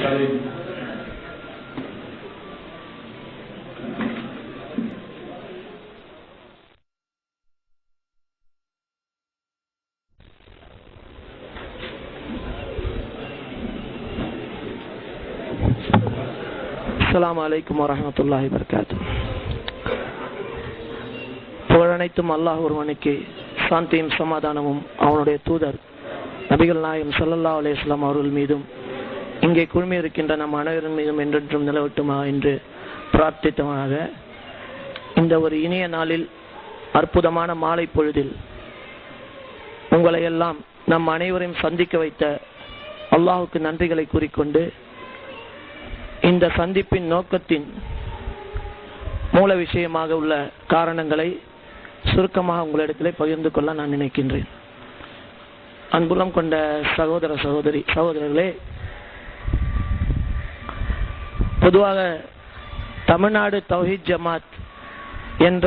அஸ்ஸலாமு அலைக்கும் வரஹ்மத்துல்லாஹி வபரகாத்துஹு. புகழனைத்தும் அல்லாஹ் ஒருவனுக்கு, சாந்தியும் சமாதானமும் அவனுடைய தூதர் நபிகள் நாயகம் ஸல்லல்லாஹு அலைஹி வஸல்லம் அவர்கள் மீதும் இங்கே குழுமி இருக்கின்ற நம் அனைவரின் மீதும் என்றென்றும் நிலவட்டுமா என்று பிரார்த்தித்தமாக, இந்த ஒரு இனிய நாளில், அற்புதமான மாலை பொழுதில் உங்களை எல்லாம் நம் அனைவரையும் சந்திக்க வைத்த அல்லாஹுக்கு நன்றிகளை கூறிக்கொண்டு, இந்த சந்திப்பின் நோக்கத்தின் மூல விஷயமாக உள்ள காரணங்களை சுருக்கமாக உங்களிடத்திலே பகிர்ந்து கொள்ள நான் நினைக்கின்றேன். அன்புலம் கொண்ட சகோதரர்களே, பொதுவாக தமிழ்நாடு தௌஹீத் ஜமாத் என்ற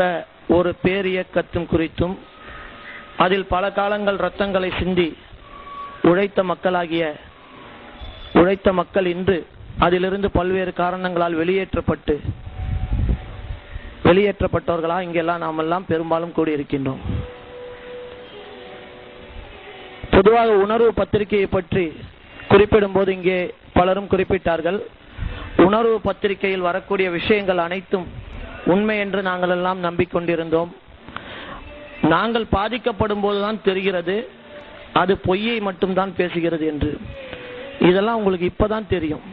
ஒரு பேரியக்கத்தின் குறித்தும், அதில் பல காலங்கள் இரத்தங்களை சிந்தி உழைத்த மக்கள் இன்று அதிலிருந்து பல்வேறு காரணங்களால் வெளியேற்றப்பட்டவர்களா இங்கெல்லாம் நாமெல்லாம் பெரும்பாலும் கூடியிருக்கின்றோம். பொதுவாக உணர்வு பத்திரிகையை பற்றி குறிப்பிடும் போது இங்கே பலரும் குறிப்பிட்டார்கள். உணர்வு பத்திரிகையில் வரக்கூடிய விஷயங்கள் அனைத்தும் உண்மை என்று நாங்கள் எல்லாம் நம்பிக்கொண்டிருந்தோம். நாங்கள் பாதிக்கப்படும் போதுதான் தெரிகிறது அது பொய்யை மட்டும்தான் பேசுகிறது என்று. இதெல்லாம் உங்களுக்கு இப்பதான் தெரியும்.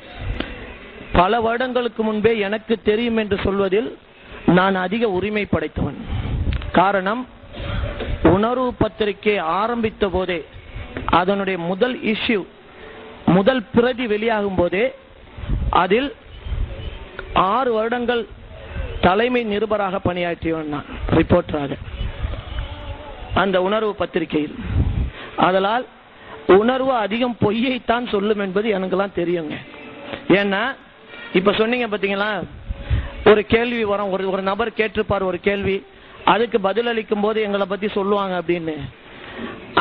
பல வருடங்களுக்கு முன்பே எனக்கு தெரியும் என்று சொல்வதில் நான் அதிக உரிமை படைத்தவன். காரணம், உணர்வு பத்திரிகை ஆரம்பித்த போதே, அதனுடைய முதல் இஷ்யூ, முதல் பிரதி வெளியாகும் போதே, அதில் 6 வருடங்கள் தலைமை நிருபராக பணியாற்றியவன் நான், ரிப்போர்ட்டராக அந்த உணர்வு பத்திரிகையில். அதனால் உணர்வு அதிகம் பொய்யைத்தான் சொல்லும் என்பது எனக்குலாம் தெரியுங்க. ஏன்னா இப்ப சொன்னீங்க பாத்தீங்களா, ஒரு கேள்வி வரும், ஒரு நபர் கேட்டிருப்பார் ஒரு கேள்வி, அதுக்கு பதில் அளிக்கும் போது எங்களை பத்தி சொல்லுவாங்க அப்படின்னு.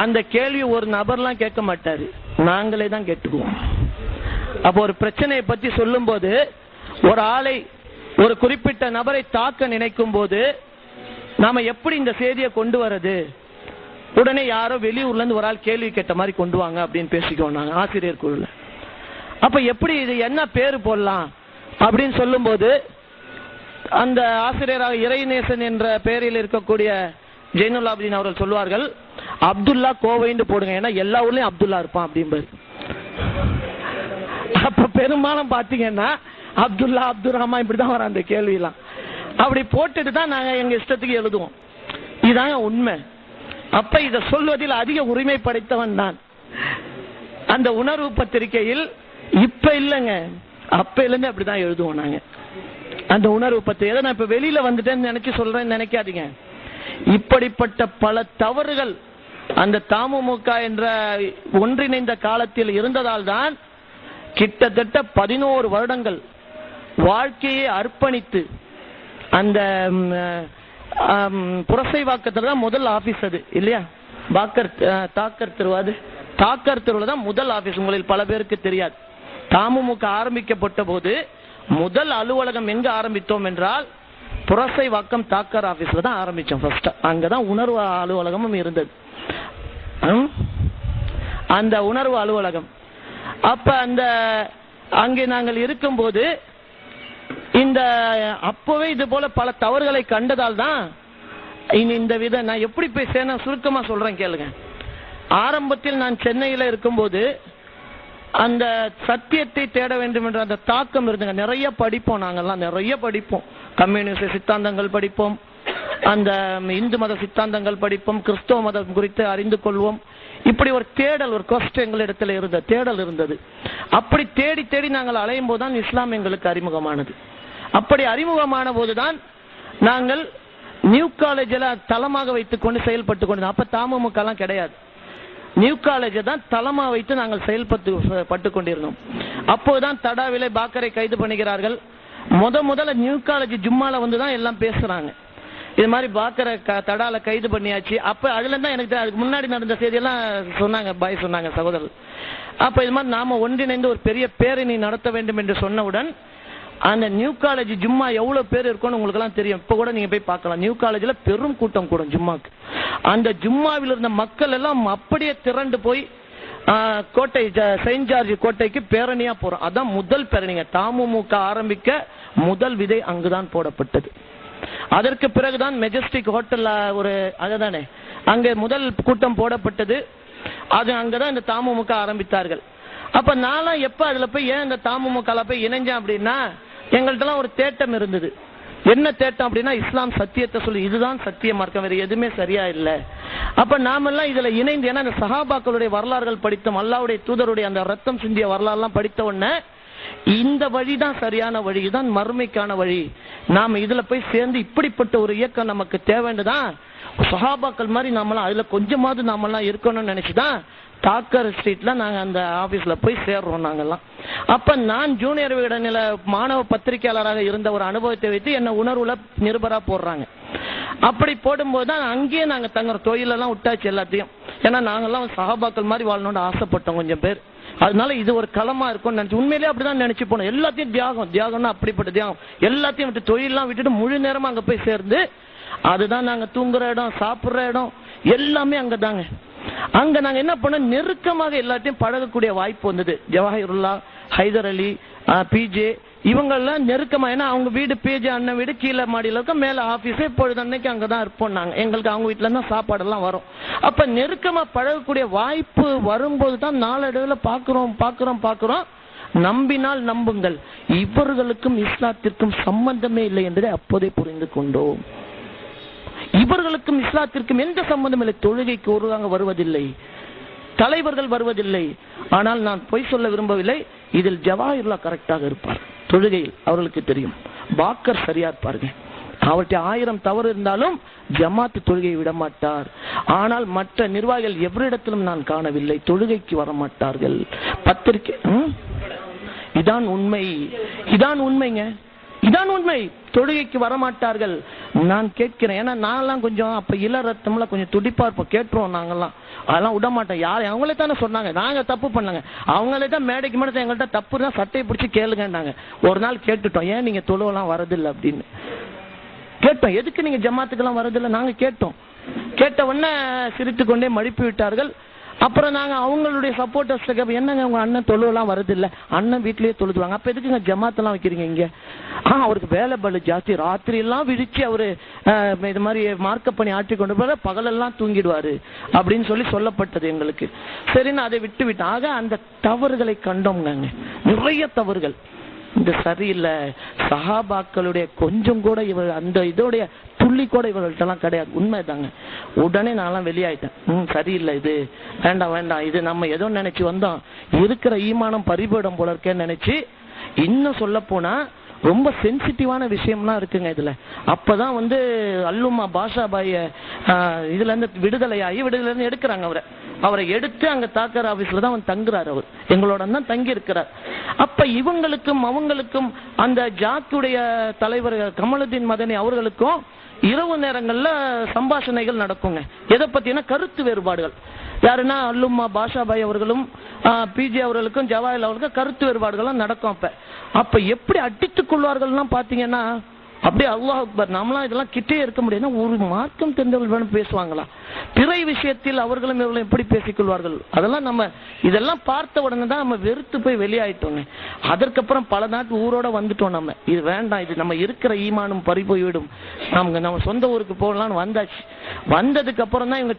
அந்த கேள்வி ஒரு நபர்லாம் கேட்க மாட்டாரு, நாங்களே தான் கேட்டுக்குவோம். அப்போ ஒரு பிரச்சனையை பத்தி சொல்லும் போது, ஒரு ஆளை, ஒரு குறிப்பிட்ட நபரை தாக்க நினைக்கும் போது நாம எப்படி இந்த செய்தியை கொண்டு வரது, உடனே யாரோ வெளியூர்ல இருந்து ஒரு ஆள் கேள்வி கேட்ட மாதிரி கொண்டு வாங்க அப்படின்னு பேசிக்குவோம் நாங்க ஆசிரியர் குழுல. அப்ப எப்படி இது என்ன பேரு போடலாம் அப்படின்னு சொல்லும் போது, அந்த ஆசிரியராக இறைநேசன் என்ற பெயரில் இருக்கக்கூடிய ஜெயினுல் ஆபிதீன் அவர்கள் சொல்வார்கள், அப்துல்லா கோவைன்னு போடுங்க, ஏன்னா எல்லா ஊர்லயும் அப்துல்லா இருப்பான் அப்படின்பாரு. அப்ப பெரும்பாலும் பாத்தீங்கன்னா அப்துல்லா, அப்துல் ரஹ்மான் இப்படிதான் வர அந்த கேள்வி எல்லாம். அப்படி போட்டுட்டு தான் நாங்க எங்க இஷ்டத்துக்கு எழுதுவோம். இதாங்க உண்மை. அப்ப இதை சொல்வதில் அதிக உரிமை படைத்தவன் நான். அந்த உணர்வு பத்திரிகையில் இப்ப இல்லைங்க, அப்பையில இருந்து அப்படிதான் எழுதுவோம் நாங்க. அந்த உணர்வு பத்திரிகை நான் இப்ப வெளியில வந்துட்டேன்னு நினைச்சு சொல்றேன்னு நினைக்காதீங்க. இப்படிப்பட்ட பல தவறுகள் அந்த தமுமுக என்ற ஒன்றிணைந்த காலத்தில் இருந்ததால் தான் கிட்டத்தட்ட 11 வருடங்கள் வாழ்க்கையை அர்ப்பணித்து, அந்த புரசைவாக்கத்துல தான் முதல் ஆபீஸ் அது இல்லையா, தாக்கர் தெருவில் தான் முதல் ஆபீஸ். உங்களில் பல பேருக்கு தெரியாது. தமுமுக ஆரம்பிக்கப்பட்ட போது முதல் அலுவலகம் எங்க ஆரம்பித்தோம் என்றால், புரசைவாக்கம் தாக்கர் ஆபீஸ்ல தான் ஆரம்பிச்சோம் ஃபர்ஸ்ட். அங்கதான் உணர்வு அலுவலகமும் இருந்தது, அந்த உணர்வு அலுவலகம். அப்ப அங்கே நாங்கள் இருக்கும்போது அப்பவே இது போல பல தவறுகளை கண்டதால் தான் இந்த வித நான் எப்படி போய் சேர்ந்த சுருக்கமா சொல்றேன் கேளுங்க. ஆரம்பத்தில் நான் சென்னையில இருக்கும்போது அந்த சத்தியத்தை தேட வேண்டும் என்ற அந்த தாக்கம் இருந்துங்க. நிறைய படிப்போம், நாங்கெல்லாம் நிறைய படிப்போம். கம்யூனிஸ்ட் சித்தாந்தங்கள் படிப்போம், அந்த இந்து மத சித்தாந்தங்கள் படிப்போம், கிறிஸ்தவ மதம் குறித்து அறிந்து கொள்வோம். இப்படி ஒரு தேடல், ஒரு கொஸ்ட் எங்களிடத்தில் இருந்த தேடல் இருந்தது. அப்படி தேடி தேடி நாங்கள் அலையும் போதுதான் இஸ்லாம் எங்களுக்கு அறிமுகமானது. அப்படி அறிமுகமான போதுதான் நாங்கள் நியூ காலேஜில் தளமாக வைத்துக் கொண்டு செயல்பட்டு கொண்டு, அப்ப தமுமுக எல்லாம் கிடையாது, நியூ காலேஜை தான் தளமா வைத்து நாங்கள் செயல்பட்டு கொண்டிருந்தோம். அப்போதுதான் தடாவிலே பாக்கரை கைது பண்ணுகிறார்கள். முதல்ல நியூ காலேஜ் ஜும்மால வந்துதான் எல்லாம் பேசுறாங்க. இது மாதிரி பாக்கற தடால கைது பண்ணியாச்சு. அப்ப அதுல தான் எனக்கு அதுக்கு முன்னாடி நடந்த செய்தியெல்லாம் சொன்னாங்க, பாய் சொன்னாங்க சகோதரர். அப்ப இது மாதிரி நாம ஒன்றிணைந்து ஒரு பெரிய பேரணி நடத்த வேண்டும் என்று சொன்னவுடன் அந்த நியூ காலேஜ் ஜும்மா எவ்வளவு பேர் இருக்கும்னு உங்களுக்கு எல்லாம் தெரியும். இப்ப கூட நீங்க போய் பார்க்கலாம், நியூ காலேஜ்ல பெரும் கூட்டம் கூடும் ஜும்மாக்கு. அந்த ஜும்மாவில் இருந்த மக்கள் எல்லாம் அப்படியே திரண்டு போய் கோட்டை செயின்ட் ஜார்ஜ் கோட்டைக்கு பேரணியா போறோம். அதான் முதல் பேரணிங்க. தமுமுக ஆரம்பிக்க முதல் விதை அங்குதான் போடப்பட்டது. அதற்கு பிறகுதான் மெஜஸ்டிக் ஹோட்டல்ல ஒரு அதுதானே அங்கே முதல் கூட்டம் போடப்பட்டது. அது அங்கதான் இந்த தமுமுக ஆரம்பித்தார்கள். அப்ப நான்லாம் எப்ப அதுல போய் ஏன் இந்த தமுமுக போய் இணைஞ்சேன் அப்படின்னா, எங்கள்கிட்ட ஒரு தேட்டம் இருந்தது. என்ன தேட்டம் அப்படின்னா, இஸ்லாம் சத்தியத்தை சொல்லி இதுதான் சத்திய மார்க்கம், வேற எதுவுமே சரியா இல்லை. அப்ப நாமெல்லாம் இதுல இணைந்து, ஏன்னா இந்த சஹாபாக்களுடைய வரலாறுகள் படித்தோம், அல்லாஹ்வுடைய தூதருடைய அந்த ரத்தம் சிந்திய வரலாறுலாம் படித்த உடனே இந்த வழிதான் சரியான வழி, இதுதான் மறுமைக்கான வழி, நாம இதுல போய் சேர்ந்து இப்படிப்பட்ட ஒரு இயக்கம் நமக்கு தேவைன்னுதான் சஹாபாக்கள் மாதிரி நாமெல்லாம் அதுல கொஞ்சமாவது நாமெல்லாம் இருக்கணும்னு நினைச்சுதான் தாக்கர் ஸ்ட்ரீட்ல நாங்க அந்த ஆபீஸ்ல போய் சேர்றோம் நாங்கெல்லாம். அப்ப நான் ஜூனியர் விகடனில மாணவ பத்திரிகையாளராக இருந்த ஒரு அனுபவத்தை வைத்து என்ன உணர்வுல நிருபரா போடுறாங்க. அப்படி போடும்போது தான் அங்கேயே நாங்க தங்குற தொழிலெல்லாம் விட்டாச்சு எல்லாத்தையும். ஏன்னா நாங்கெல்லாம் சஹாபாக்கள் மாதிரி வாழணும்னு ஆசைப்பட்டோம் கொஞ்சம் பேர். அதனால இது ஒரு களமா இருக்கும்னு நினைச்சு உண்மையிலேயே அப்படிதான் நினைச்சு போனோம். எல்லாத்தையும் தியாகம்னா அப்படிப்பட்ட தியாகம், எல்லாத்தையும் விட்டு தொழிலெல்லாம் விட்டுட்டு முழு நேரமா அங்க போய் சேர்ந்து, அதுதான் நாங்க தூங்குற இடம், சாப்பிடுற இடம் எல்லாமே அங்கதாங்க. அங்க நாங்க என்ன பண்ணோம், நெருக்கமாக எல்லாத்தையும் பழகக்கூடிய வாய்ப்பு வந்தது. ஜவாஹிருல்லா, ஹைதர் அலி, பிஜே இவங்கெல்லாம் நெருக்கமா, ஏன்னா அவங்க வீடு பிஜே அண்ணன் வீடு கீழே மாடியில் இருக்க, மேல ஆபீஸ், இப்பொழுது அன்னைக்கு அங்கதான் இருப்போம் நாங்க. எங்களுக்கு அவங்க வீட்டுல தான் சாப்பாடெல்லாம் வரும். அப்ப நெருக்கமா பழகக்கூடிய வாய்ப்பு வரும்போது தான் நாளடைவில் பாக்குறோம் நம்பினால் நம்புங்கள், இவர்களுக்கும் இஸ்லாத்திற்கும் சம்பந்தமே இல்லை என்பதை அப்போதே புரிந்து கொண்டோம். இவர்களுக்கும் இஸ்லாத்திற்கும் எந்த சம்பந்தம் இல்லை. தொழுகைக்கு ஒருவங்க வருவதில்லை, தலைவர்கள் வருவதில்லை. ஆனால் நான் பொய் சொல்ல விரும்பவில்லை, இதில் ஜவாஹிருல்லா கரெக்டாக இருப்பார். தொழுகையில் அவர்களுக்கு தெரியும், பாக்கர் சரியா இருப்பார்கள். அவர்கிட்ட 1000 தவறு இருந்தாலும் ஜமாத்து தொழுகையை விட மாட்டார். ஆனால் மற்ற நிர்வாகிகள் எவரிடத்திலும் நான் காணவில்லை, தொழுகைக்கு வர மாட்டார்கள். பத்திரிகை இதான் உண்மைங்க, இதான் உண்மை. தொழுகைக்கு வரமாட்டார்கள். நான் கேட்கிறேன், ஏன்னா நான்லாம் கொஞ்சம் அப்ப இள ரத்தம்ல கொஞ்சம் துடிப்பா இருப்போம், கேட்டுருவோம் நாங்கெல்லாம். அதெல்லாம் விட மாட்டேன். யார் அவங்களே தானே சொன்னாங்க, நாங்க தப்பு பண்ணாங்க, அவங்களே தான் மேடைக்கு மேடை எங்கள்கிட்ட தப்பு தான் சட்டையை பிடிச்சி கேளுங்கன்னாங்க. ஒரு நாள் கேட்டுட்டோம், ஏன் நீங்க தொழுவெல்லாம் வரதில்லை அப்படின்னு கேட்டோம். எதுக்கு நீங்க ஜமாத்துக்கெல்லாம் வரதில்லை நாங்க கேட்டோம். கேட்ட உடனே சிரித்து கொண்டே மழுப்பி விட்டார்கள். அப்புறம் நாங்க அவங்களுடைய சப்போர்ட்டர்ஸ் என்னங்க உங்க அண்ணன் தொழுவெல்லாம் வருதில்லை, அண்ணன் வீட்லயே தொழுதுவாங்க, அப்ப எதுக்குங்க ஜமாத்தெல்லாம் வைக்கிறீங்க இங்க? அவருக்கு வேலை பலு ஜாஸ்தி, ராத்திரி எல்லாம் விரிச்சு அவரு இது மாதிரி மார்க்கப் பண்ணி ஆற்றி கொண்டு போற, பகலெல்லாம் தூங்கிடுவாரு அப்படின்னு சொல்லப்பட்டது எங்களுக்கு. சரின்னு அதை விட்டோம். ஆக அந்த தவறுகளை கண்டோம்ங்க, நிறைய தவறுகள். இந்த சரியில்லை, சஹாபாக்களுடைய கொஞ்சம் கூட இவர் அந்த இதோடைய துள்ளி கூட இவர்கள்ட்டெல்லாம் கிடையாது. உண்மைதாங்க. உடனே நான்லாம் வெளியாயிட்டேன். சரியில்லை, இது வேண்டாம், இது நம்ம ஏதோ நினைச்சு வந்தோம், இருக்கிற ஈமானம் பறிபோயிடும் போல இருக்கேன்னு நினைச்சு. இன்னும் சொல்ல போனா ரொம்ப சென்சிட்டிவான விஷயம்லாம் இருக்குங்க இதுல. அப்பதான் அல்லுமா பாஷாபாய இதுல இருந்து விடுதலையாகி விடுதலை எடுக்கிறாங்க. அவரை எடுத்து அங்க தாக்கர் ஆபீஸ்ல தான் தங்குறாரு. அவர் எங்களோட தான் தங்கி இருக்கிறார். அப்ப இவங்களுக்கும் அவங்களுக்கும் அந்த ஜாக்குடைய தலைவர் கமலுதீன் மதனி அவர்களுக்கும் இரவு நேரங்கள்ல சம்பாஷணைகள் நடக்குங்க. எதை பத்தினா கருத்து வேறுபாடுகள். யாருன்னா அல்லுமா பாஷாபாய் அவர்களும் பிஜே அவர்களுக்கும் ஜவாஹிர் அவர்களுக்கும் கருத்து வேறுபாடுகள்லாம் நடக்கும். அப்ப எப்படி அடித்துக் கொள்வார்கள்னா பாத்தீங்கன்னா, அப்படியே அல்லாஹ் அக்பர், நம்மளாம் இதெல்லாம் கிட்டே இருக்க முடியாது. ஒரு மார்க்கம் தெரிந்தவர்கள் வேணும் பேசுவாங்களா? பிறை விஷயத்தில் அவர்களும் இவர்களும் எப்படி பேசிக்கொள்வார்கள்? அதெல்லாம் நம்ம இதெல்லாம் பார்த்த உடனே தான் நம்ம வெறுத்து போய் வெளியாயிட்டோங்க. அதற்கப்புறம் பல நாட்டு ஊரோட வந்துட்டோம். நம்ம இது வேண்டாம், இது நம்ம இருக்கிற ஈமானும் பறி போய்விடும், நம்ம சொந்த ஊருக்கு போகலான்னு வந்தாச்சு. வந்ததுக்கு அப்புறம் தான் இவங்க